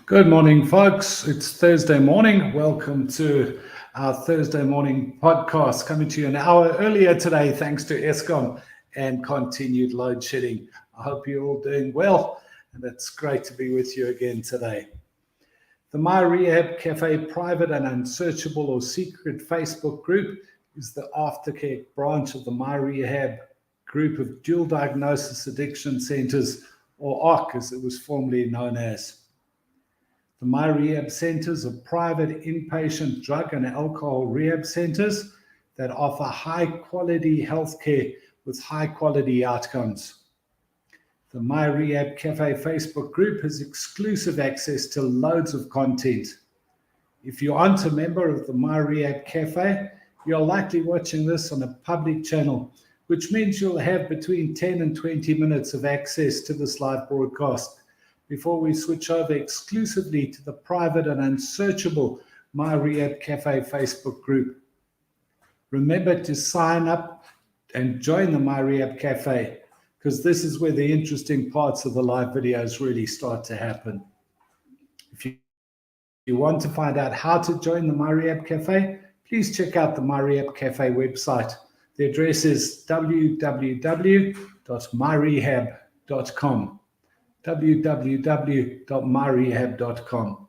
Good morning, folks. It's Thursday morning. Welcome to our Thursday morning podcast, coming to you an hour earlier today, thanks to Eskom and continued load shedding. I hope you're all doing well, and it's great to be with you again today. The MyRehab Cafe private and unsearchable or secret Facebook group is the aftercare branch of the MyRehab group of dual diagnosis addiction centers, or ARC as it was formerly known as. The MyRehab centers are private inpatient drug and alcohol rehab centers that offer high-quality healthcare with high-quality outcomes. The MyRehab Cafe Facebook group has exclusive access to loads of content. If you aren't a member of the MyRehab Cafe, you're likely watching this on a public channel, which means you'll have between 10 and 20 minutes of access to this live broadcast before we switch over exclusively to the private and unsearchable MyRehab Cafe Facebook group. Remember to sign up and join the MyRehab Cafe, because this is where the interesting parts of the live videos really start to happen. If you want to find out how to join the MyRehab Cafe, please check out the MyRehab Cafe website. The address is www.myrehab.com. www.myrehab.com.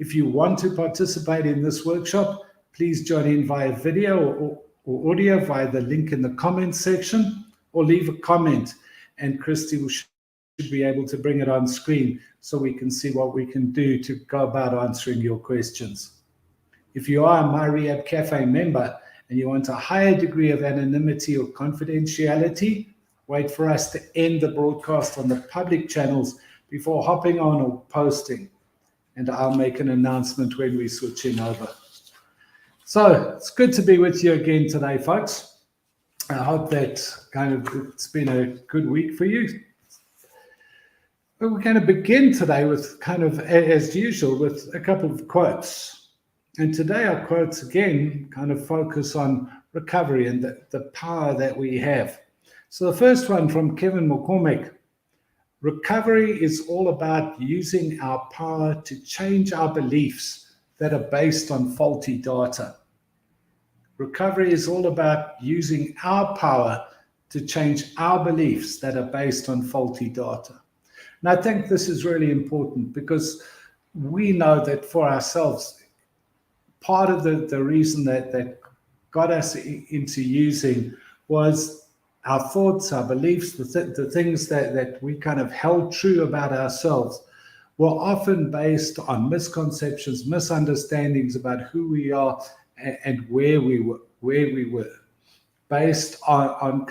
If you want to participate in this workshop, please join in via video or audio via the link in the comments section, or leave a comment, and Christy should be able to bring it on screen so we can see what we can do to go about answering your questions. If you are a MyRehab Cafe member and you want a higher degree of anonymity or confidentiality, wait for us to end the broadcast on the public channels before hopping on or posting, and I'll make an announcement when we switch in over. So it's good to be with you again today, folks. I hope that it's been a good week for you. But we're going to begin today with as usual, with a couple of quotes. And today our quotes again focus on recovery and the power that we have. So the first one from Kevin McCormick: recovery is all about using our power to change our beliefs that are based on faulty data. Recovery is all about using our power to change our beliefs that are based on faulty data. And I think this is really important, because we know that for ourselves, part of the reason that got us into using was our thoughts, our beliefs, the things that we held true about ourselves were often based on misconceptions, misunderstandings about who we are and where we were, based on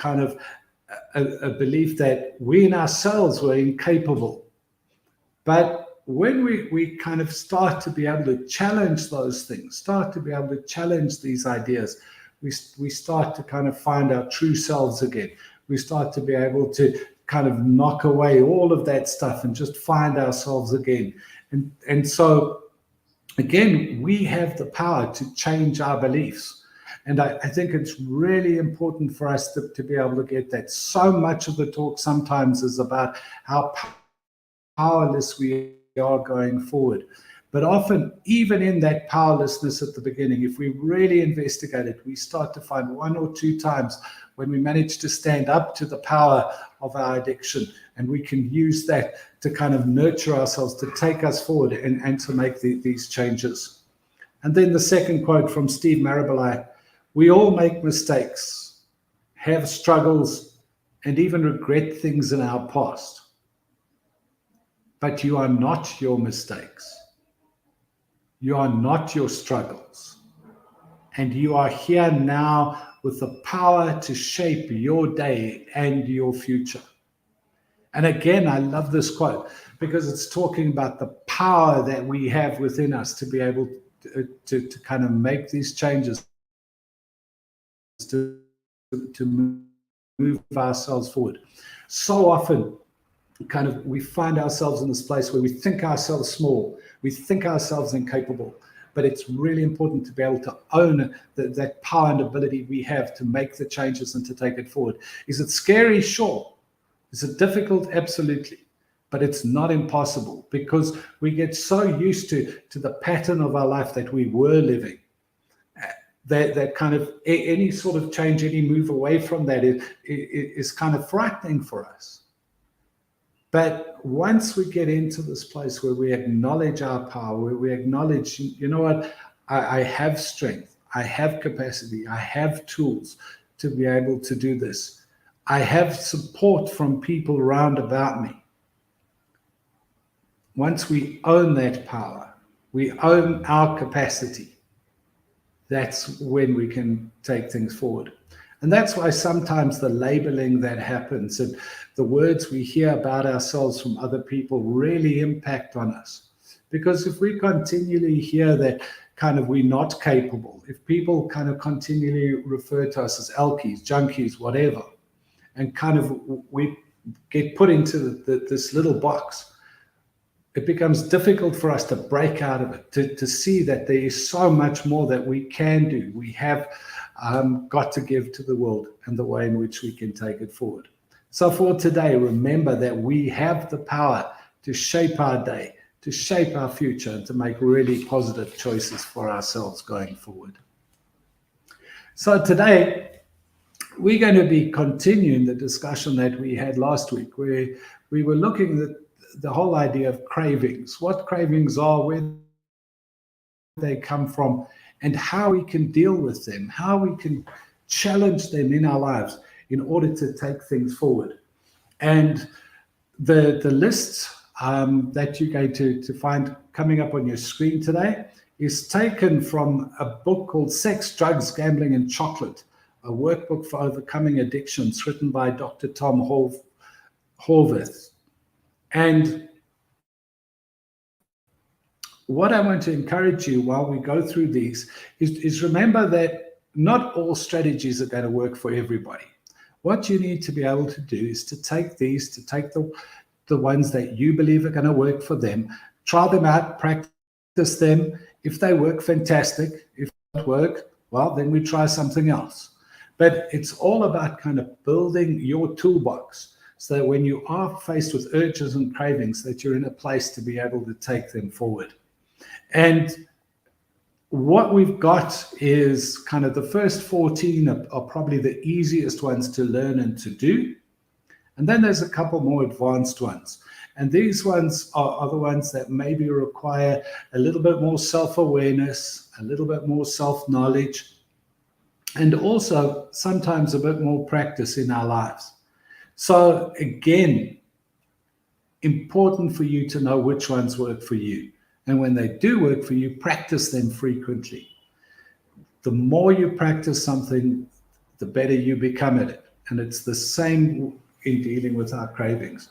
a belief that we in ourselves were incapable. But when we start to be able to challenge those things, start to be able to challenge these ideas, we start to find our true selves again. We start to be able to knock away all of that stuff and just find ourselves again. And so, again, we have the power to change our beliefs. And I think it's really important for us to be able to get that. So much of the talk sometimes is about how powerless we are going forward. But often, even in that powerlessness at the beginning, if we really investigate it, we start to find one or two times when we manage to stand up to the power of our addiction, and we can use that to nurture ourselves, to take us forward and to make these changes. And then the second quote from Steve Maraboli: we all make mistakes, have struggles, and even regret things in our past. But you are not your mistakes. You are not your struggles. And you are here now with the power to shape your day and your future. And again, I love this quote, because it's talking about the power that we have within us to be able to make these changes, to move ourselves forward. So often, we find ourselves in this place where we think ourselves small, we think ourselves incapable, but it's really important to be able to own that power and ability we have to make the changes and to take it forward. Is it scary? Sure. Is it difficult? Absolutely. but it's not impossible, because we get so used to the pattern of our life that we were living, that kind of any sort of change, any move away from that is kind of frightening for us. But once we get into this place where we acknowledge our power, where we acknowledge, you know what, I have strength, I have capacity, I have tools to be able to do this, I have support from people around about me. Once we own that power, we own our capacity, that's when we can take things forward. And that's why sometimes the labeling that happens and the words we hear about ourselves from other people really impact on us. Because if we continually hear that kind of we're not capable, if people kind of continually refer to us as alkies, junkies, whatever, and kind of we get put into this little box, it becomes difficult for us to break out of it, to see that there is so much more that we can do. We have got to give to the world, and the way in which we can take it forward. So for today, remember that we have the power to shape our day, to shape our future, and to make really positive choices for ourselves going forward. So today, we're going to be continuing the discussion that we had last week, where we were looking at the whole idea of cravings, what cravings are, where they come from, and how we can deal with them, how we can challenge them in our lives in order to take things forward. And the lists that you're going to find coming up on your screen today is taken from a book called Sex, Drugs, Gambling, and Chocolate, a workbook for overcoming addictions, written by Dr. Tom Horvath. And what I want to encourage you while we go through these is remember that not all strategies are going to work for everybody. What you need to be able to do is to take these, to take the ones that you believe are going to work for them, try them out, practice them. If they work, fantastic. If they don't work, well, then we try something else. But it's all about kind of building your toolbox, so that when you are faced with urges and cravings, that you're in a place to be able to take them forward. And what we've got is kind of the first 14 are probably the easiest ones to learn and to do. And then there's a couple more advanced ones. And these ones are the ones that maybe require a little bit more self-awareness, a little bit more self-knowledge, and also sometimes a bit more practice in our lives. So again, important for you to know which ones work for you. And when they do work for you, practice them frequently. The more you practice something, the better you become at it. And it's the same in dealing with our cravings.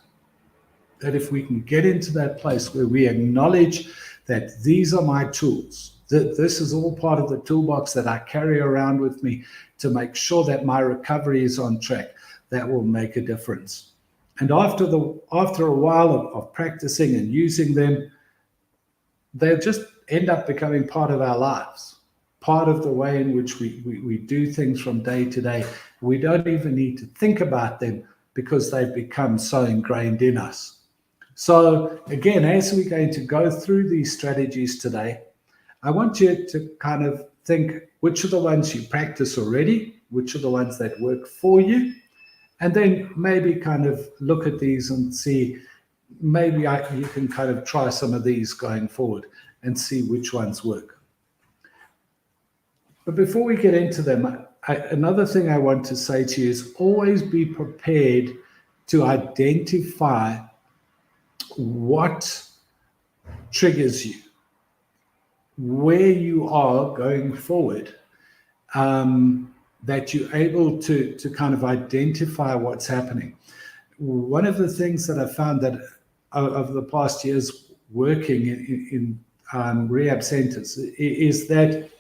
That if we can get into that place where we acknowledge that these are my tools, that this is all part of the toolbox that I carry around with me to make sure that my recovery is on track, that will make a difference. And after a while of practicing and using them, they'll just end up becoming part of our lives, part of the way in which we do things from day to day. We don't even need to think about them because they've become so ingrained in us. So again, as we're going to go through these strategies today, I want you to kind of think which are the ones you practice already, which are the ones that work for you, and then maybe kind of look at these and see, maybe you can kind of try some of these going forward and see which ones work. But before we get into them, another thing I want to say to you is always be prepared to identify what triggers you, where you are going forward, that you're able to kind of identify what's happening. One of the things that I found that over the past years working in rehab centers is that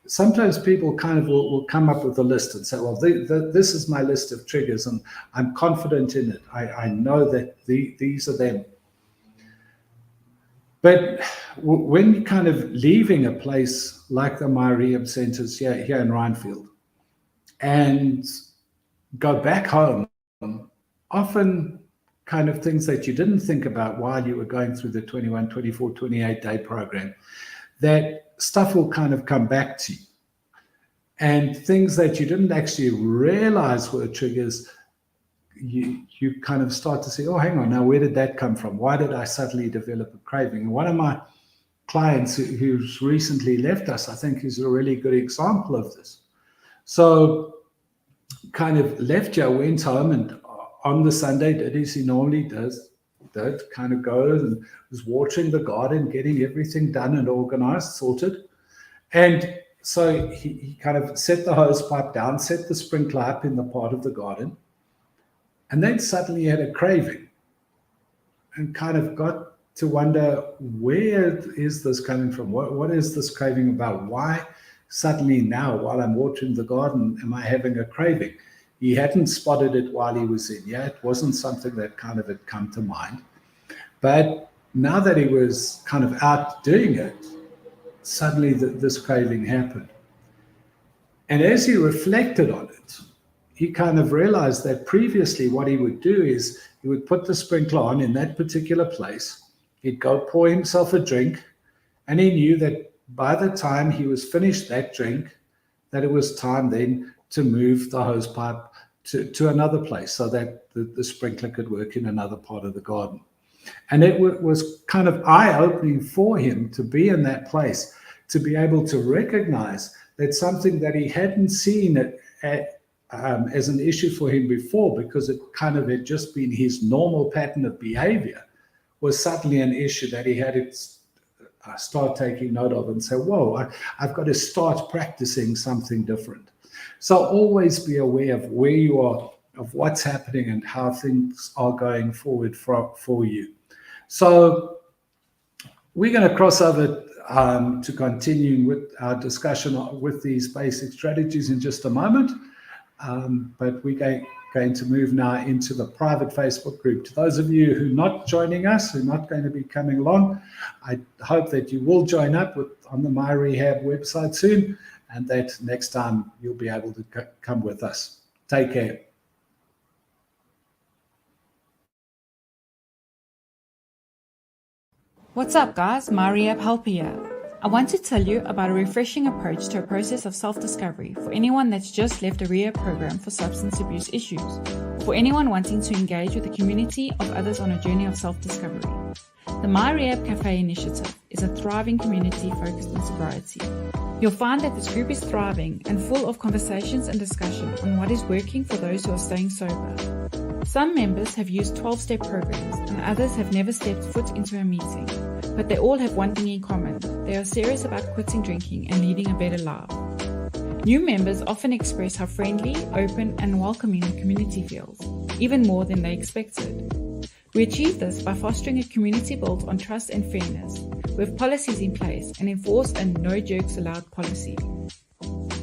sometimes people kind of will come up with a list and say, well, this is my list of triggers and I'm confident in it. I know that these are them. But when you're kind of leaving a place like the MyRehab centers here in Rhinefield and go back home, often kind of things that you didn't think about while you were going through the 21, 24, 28-day program, that stuff will kind of come back to you. And things that you didn't actually realize were triggers, you kind of start to say, oh, hang on, now where did that come from? Why did I suddenly develop a craving? And one of my clients who's recently left us, I think, is a really good example of this. So kind of left here, went home, and on the Sunday did as he normally does, kind of goes and was watering the garden, getting everything done and organized, sorted. And so he kind of set the hose pipe down, set the sprinkler up in the part of the garden, and then suddenly had a craving and kind of got to wonder, where is this coming from? What is this craving about? Why suddenly now, while I'm watering the garden, am I having a craving? He hadn't spotted it while he was in here. It wasn't something that kind of had come to mind. But now that he was kind of out doing it, suddenly this craving happened. And as he reflected on it, he kind of realized that previously what he would do is he would put the sprinkler on in that particular place. He'd go pour himself a drink, and he knew that by the time he was finished that drink, that it was time then to move the hose pipe to another place so that the sprinkler could work in another part of the garden. And it was kind of eye-opening for him to be in that place, to be able to recognize that something that he hadn't seen as an issue for him before, because it kind of had just been his normal pattern of behavior, was suddenly an issue that he had to start taking note of and say, whoa, I've got to start practicing something different. So always be aware of where you are, of what's happening and how things are going forward for you. So we're going to cross over to continuing with our discussion with these basic strategies in just a moment. But we're going to move now into the private Facebook group. To those of you who are not joining us, who are not going to be coming along, I hope that you will join up on the MyRehab website soon, and that next time you'll be able to come with us. Take care. What's up, guys? MyRehab Helper here. I want to tell you about a refreshing approach to a process of self-discovery for anyone that's just left a rehab program for substance abuse issues, for anyone wanting to engage with a community of others on a journey of self-discovery. The MyRehab Cafe initiative is a thriving community focused on sobriety. You'll find that this group is thriving and full of conversations and discussion on what is working for those who are staying sober. Some members have used 12-step programs and others have never stepped foot into a meeting, but they all have one thing in common. They are serious about quitting drinking and leading a better life. New members often express how friendly, open and welcoming the community feels, even more than they expected. We achieve this by fostering a community built on trust and fairness, with policies in place and enforce a no jerks allowed policy.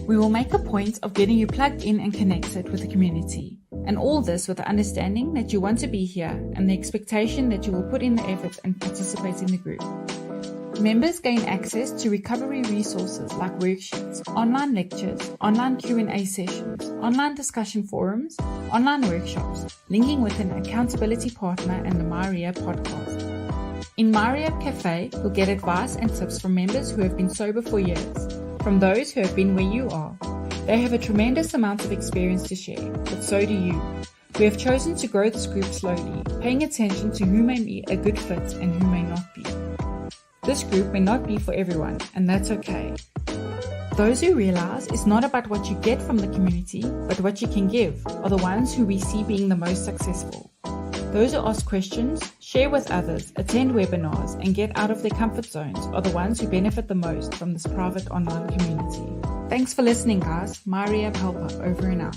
We will make a point of getting you plugged in and connected with the community, and all this with the understanding that you want to be here and the expectation that you will put in the effort and participate in the group. Members gain access to recovery resources like worksheets, online lectures, online Q&A sessions, online discussion forums, online workshops, linking with an accountability partner and the MyRehab podcast. In MyRehab Cafe, you'll get advice and tips from members who have been sober for years, from those who have been where you are. They have a tremendous amount of experience to share, but so do you. We have chosen to grow this group slowly, paying attention to who may be a good fit and who may not be. This group may not be for everyone, and that's okay. Those who realize it's not about what you get from the community, but what you can give, are the ones who we see being the most successful. Those who ask questions, share with others, attend webinars, and get out of their comfort zones are the ones who benefit the most from this private online community. Thanks for listening, guys. MyRehab Helper, over and out.